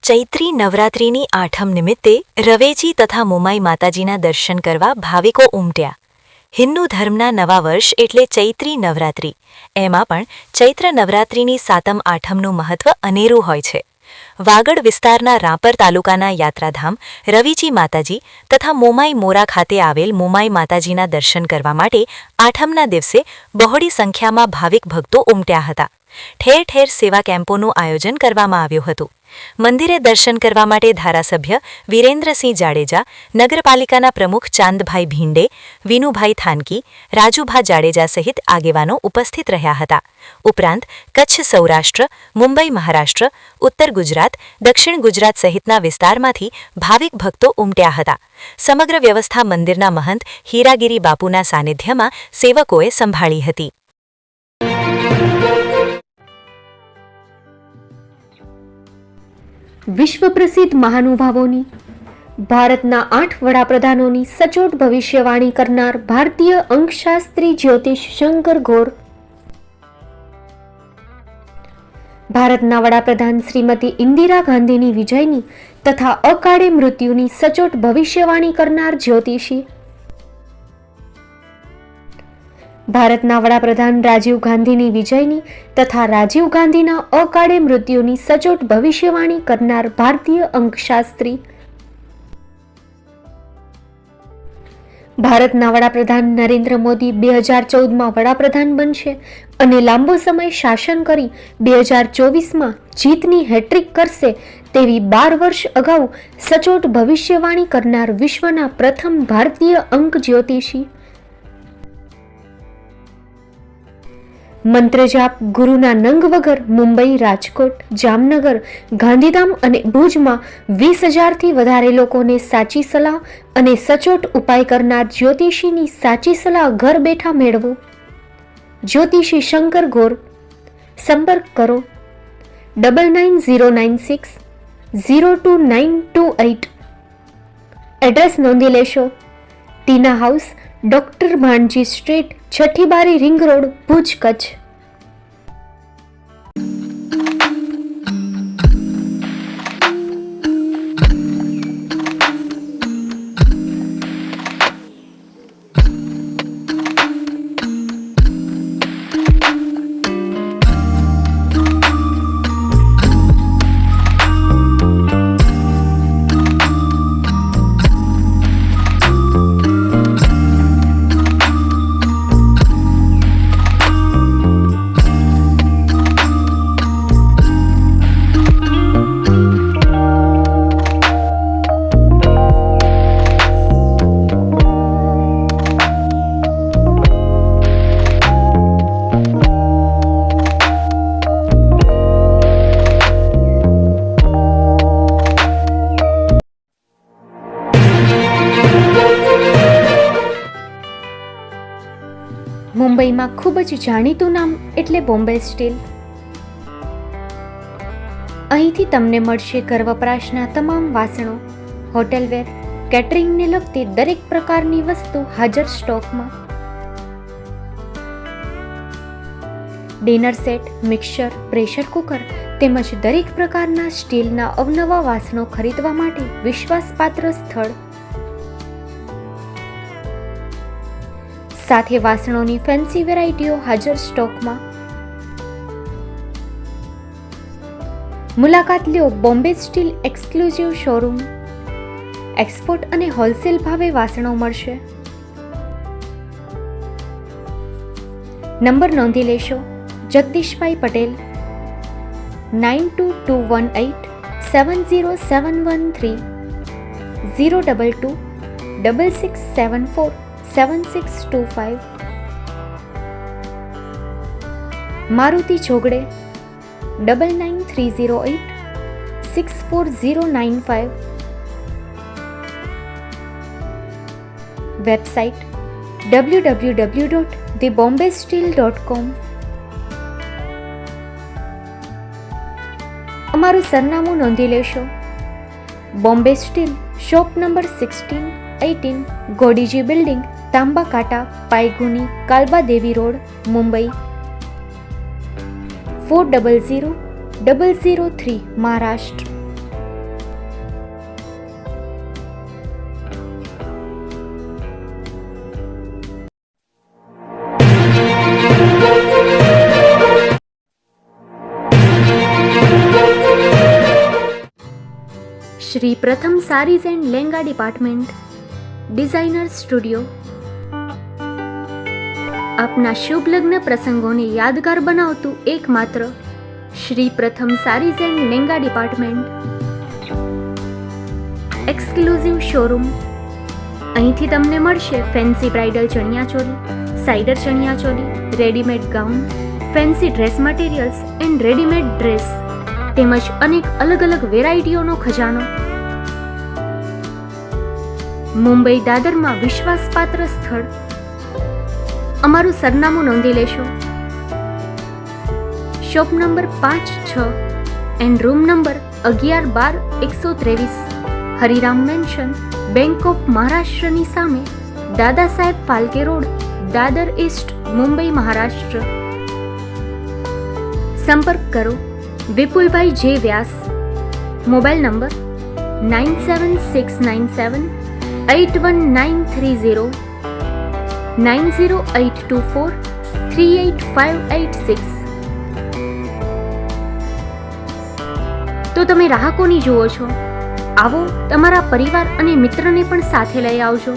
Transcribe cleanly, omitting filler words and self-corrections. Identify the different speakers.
Speaker 1: ચૈત્રી નવરાત્રિની આઠમ નિમિત્તે રવેજી તથા મોમાઈ માતાજીના દર્શન કરવા ભાવિકો ઉમટ્યા. હિન્દુ ધર્મના નવા વર્ષ એટલે ચૈત્રી નવરાત્રિ. એમાં પણ ચૈત્ર નવરાત્રિની સાતમ આઠમનું મહત્વ અનેરું હોય છે. વાગડ વિસ્તારના રાપર તાલુકાના યાત્રાધામ રવીજી માતાજી તથા મોમાઈ મોરા ખાતે આવેલ મોમાઈ માતાજીના દર્શન કરવા માટે આઠમના દિવસે બહોળી સંખ્યામાં ભાવિક ભક્તો ઉમટ્યા હતા. ઠેર ઠેર સેવા કેમ્પોનું આયોજન કરવામાં આવ્યું હતું. મંદિરે દર્શન કરવા માટે ધારાસભ્ય વિરેન્દ્રસિંહ જાડેજા, નગરપાલિકાના પ્રમુખ ચાંદભાઈ ભીંડે, વિનુભાઈ થાનકી, રાજુભા જાડેજા સહિત આગેવાનો ઉપસ્થિત રહ્યા હતા. ઉપરાંત કચ્છ સૌરાષ્ટ્ર, મુંબઈ મહારાષ્ટ્ર, ઉત્તર ગુજરાત, દક્ષિણ ગુજરાત સહિતના વિસ્તારમાંથી ભાવિક ભક્તો ઉમટ્યા હતા. સમગ્ર વ્યવસ્થા મંદિરના મહંત હીરાગીરી બાપુના સાનિધ્યમાં સેવકોએ સંભાળી હતી.
Speaker 2: વિશ્વ પ્રસિદ્ધ મહાનુભાવોની, ભારતના 8 વડાપ્રધાનોની સચોટ ભવિષ્યવાણી કરનાર ભારતીય અંકશાસ્ત્રી જ્યોતિષ શંકર ગોર, ભારતના વડાપ્રધાન શ્રીમતી ઇન્દિરા ગાંધીની વિજયની તથા અકાળે મૃત્યુની સચોટ ભવિષ્યવાણી કરનાર જ્યોતિષી, ભારતના વડાપ્રધાન રાજીવ ગાંધીની વિજયની તથા રાજીવ ગાંધીના અકાળે મૃત્યુની સચોટ ભવિષ્યવાણી કરનાર ભારતીય અંકશાસ્ત્રી, ભારતના વડાપ્રધાન નરેન્દ્ર મોદી 2014માં વડાપ્રધાન બનશે અને લાંબો સમય શાસન કરી 2024માં જીતની હેટ્રિક કરશે તેવી 12 વર્ષ અગાઉ સચોટ ભવિષ્યવાણી કરનાર વિશ્વના પ્રથમ ભારતીય અંક જ્યોતિષી, મંત્રજાપ ગુરુના નંગ વગર મુંબઈ, રાજકોટ, જામનગર, ગાંધીધામ અને ભુજમાં 20,000થી વધારે લોકોને સાચી સલાહ અને સચોટ ઉપાય કરનાર જ્યોતિષીની સાચી સલાહ ઘર બેઠા મેળવો. જ્યોતિષી શંકર ગોર. સંપર્ક કરો 9909602928. એડ્રેસ નોંધી લેશો. ટીના હાઉસ, ડોક્ટર ભાણજી સ્ટ્રીટ, છઠ્ઠી બારી, રિંગ રોડ, ભુજ, કચ્છ. મુંબઈમાં ખૂબ જ જાણીતું નામ એટલે બોમ્બે સ્ટીલ. અહીંથી તમને મળશે ઘર વપરાશના તમામ વાસણો, હોટેલવેર, કેટરિંગને લગતી દરેક પ્રકારની વસ્તુ હાજર સ્ટોકમાં. Dinner set, mixer, pressure cooker તેમજ દરેક પ્રકારના સ્ટીલના અવનવા વાસણો ખરીદવા માટે વિશ્વાસપાત્ર સ્થળ. સાથે વાસણોની ફેન્સી વેરાયટીઓ હાજર સ્ટોકમાં. મુલાકાત લ્યો Bombay steel exclusive showroom. Export અને હોલસેલ ભાવે વાસણો મળશે. નંબર નોંધી લેશો. જગદીશભાઈ પટેલ 9221870713 022 6674 7625. મારુતિ જોગડે 9930864095. Website www.thebombasteel.com. અમારું સરનામું નોંધી લેશો. Bombay steel, shop number 16-18, Godiji building, Tamba Kanta, Pydhonie, Kalba Devi road, Mumbai 400003, Maharashtra. Shri Pratham sarees and lehenga department, designer studio. આપના શુભ લગ્ન પ્રસંગોને યાદગાર બનાવતું એકમાત્ર Shri Pratham sarees and lehenga department. Exclusive showroom. અહીંથી તમને મળશે fancy bridal chaniya choli, cider chaniya choli, readymade gown, fancy dress materials and readymade dress તેમજ અનેક અલગ અલગ વેરાયટીઓનો ખજાનો. મુંબઈ દાદરમાં વિશ્વાસપાત્ર સ્થળ. અમારું સરનામું નોંધી લેશો. Shop number 5-6 and room number 11-12-123, Hariram mansion, bank of મહારાષ્ટ્રની સામે, દાદા સાહેબ ફાલ્કે રોડ, દાદર ઈસ્ટ, મુંબઈ, મહારાષ્ટ્ર. સંપર્ક કરો વિપુલભાઈ જે વ્યાસ. Mobile number 9769781930, 9082438586. તો તમે રાહ કોની જુઓ છો? આવો, તમારા પરિવાર અને મિત્રને પણ સાથે લઈ આવજો.